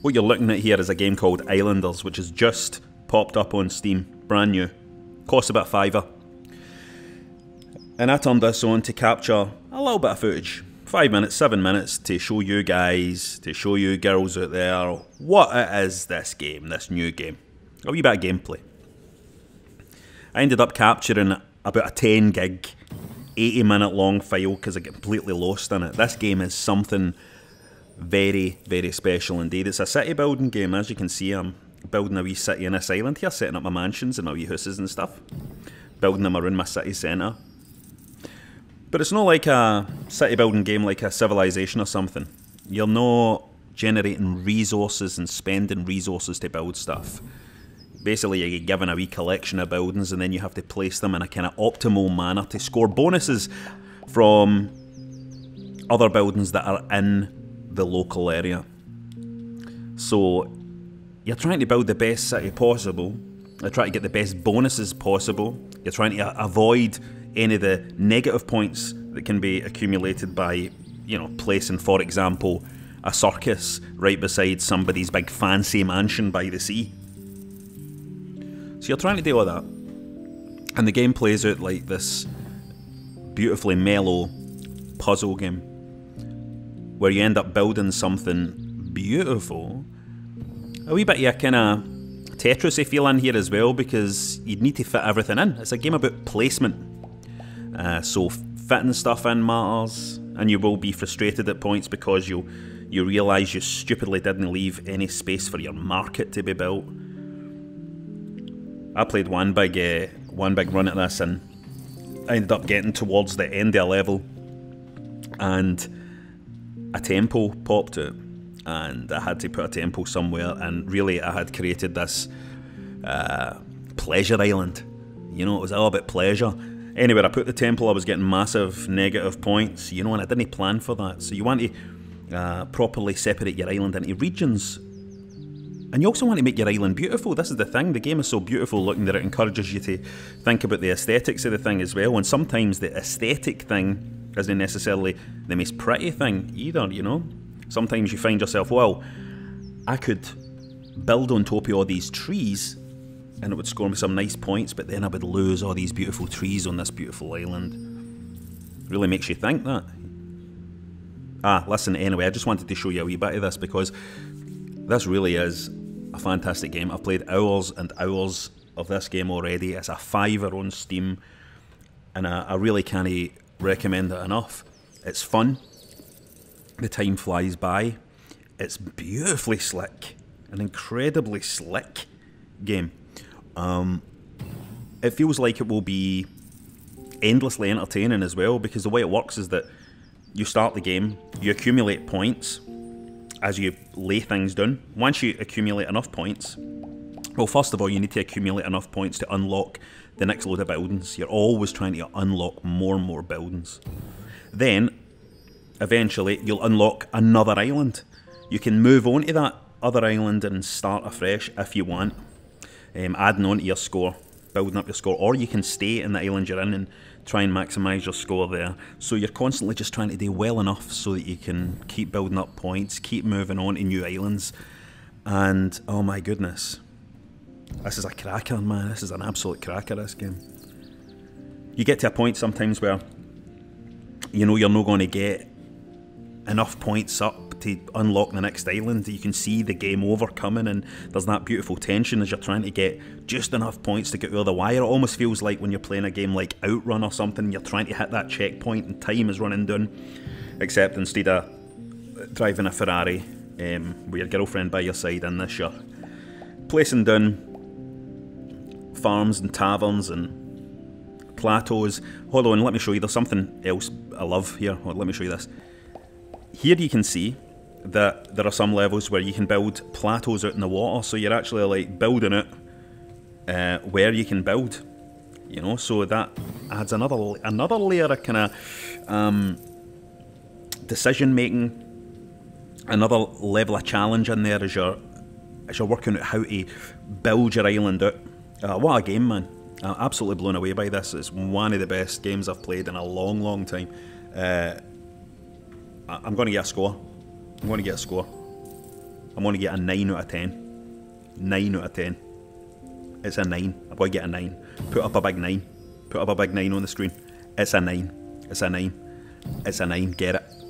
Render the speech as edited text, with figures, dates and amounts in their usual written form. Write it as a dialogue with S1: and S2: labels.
S1: What you're looking at here is a game called Islanders, which has just popped up on Steam, brand new. Costs about £5. And I turned this on to capture a little bit of footage. 5 minutes, 7 minutes, to show you guys, to show you girls out there, what it is, this game, this new game. A wee bit of gameplay. I ended up capturing about a 10 gig, 80-minute long file because I get completely lost in it. This game is something very, very special indeed. It's a city building game. As you can see, I'm building a wee city in this island here, setting up my mansions and my wee houses and stuff. Building them around my city centre. But it's not like a city building game like a Civilization or something. You're not generating resources and spending resources to build stuff. Basically, you get given a wee collection of buildings and then you have to place them in a kind of optimal manner to score bonuses from other buildings that are in the local area. So, you're trying to build the best city possible. You're trying to get the best bonuses possible. You're trying to avoid any of the negative points that can be accumulated by, you know, placing, for example, a circus right beside somebody's big fancy mansion by the sea. So you're trying to do all that. And the game plays out like this beautifully mellow puzzle game where you end up building something beautiful. A wee bit of a kind of Tetris-y feel in here as well, because you'd need to fit everything in. It's a game about placement. So fitting stuff in matters, and you will be frustrated at points because you realise you stupidly didn't leave any space for your market to be built. I played one big run at this, and I ended up getting towards the end of a level, and a temple popped out, and I had to put a temple somewhere, and really I had created this pleasure island. You know, it was all about pleasure. Anyway, I put the temple, I was getting massive negative points, you know, and I didn't plan for that. So you want to properly separate your island into regions. And you also want to make your island beautiful. This is the thing, the game is so beautiful looking that it encourages you to think about the aesthetics of the thing as well. And sometimes the aesthetic thing isn't necessarily the most pretty thing either, you know. Sometimes you find yourself, well, I could build on top of all these trees and it would score me some nice points, but then I would lose all these beautiful trees on this beautiful island. Really makes you think that. Listen, anyway, I just wanted to show you a wee bit of this because this really is a fantastic game. I've played hours and hours of this game already. It's a £5 on Steam, and I really can't recommend it enough. It's fun. The time flies by. It's beautifully slick. An incredibly slick game. It feels like it will be endlessly entertaining as well, because the way it works is that you start the game, you accumulate points as you lay things down. Once you accumulate enough points, well, first of all, you need to accumulate enough points to unlock the next load of buildings. You're always trying to unlock more and more buildings. Then, eventually, you'll unlock another island. You can move on to that other island and start afresh if you want. Adding on to your score, building up your score, or you can stay in the island you're in and try and maximise your score there. So you're constantly just trying to do well enough so that you can keep building up points, keep moving on to new islands, and oh my goodness, this is a cracker, man. This is an absolute cracker, this game. You get to a point sometimes where you know you're not going to get enough points up to unlock the next island. You can see the game over coming, and there's that beautiful tension as you're trying to get just enough points to get over the wire. It almost feels like when you're playing a game like Outrun or something, you're trying to hit that checkpoint and time is running down, except instead of driving a Ferrari with your girlfriend by your side in this, you're placing down farms and taverns and plateaus. Hold on, let me show you. There's something else I love here. Let me show you this. Here you can see that there are some levels where you can build plateaus out in the water, so you're actually like building it where you can build, you know. So that adds another layer of kind of decision making, another level of challenge in there as you're working out how to build your island out. What a game, man! I'm absolutely blown away by this. It's one of the best games I've played in a long, long time. I'm going to get a score. I'm going to get a score. I'm going to get a 9 out of 10. 9 out of 10. It's a 9. I'm going to get a 9. Put up a big 9. Put up a big 9 on the screen. It's a 9. It's a 9. It's a 9. Get it.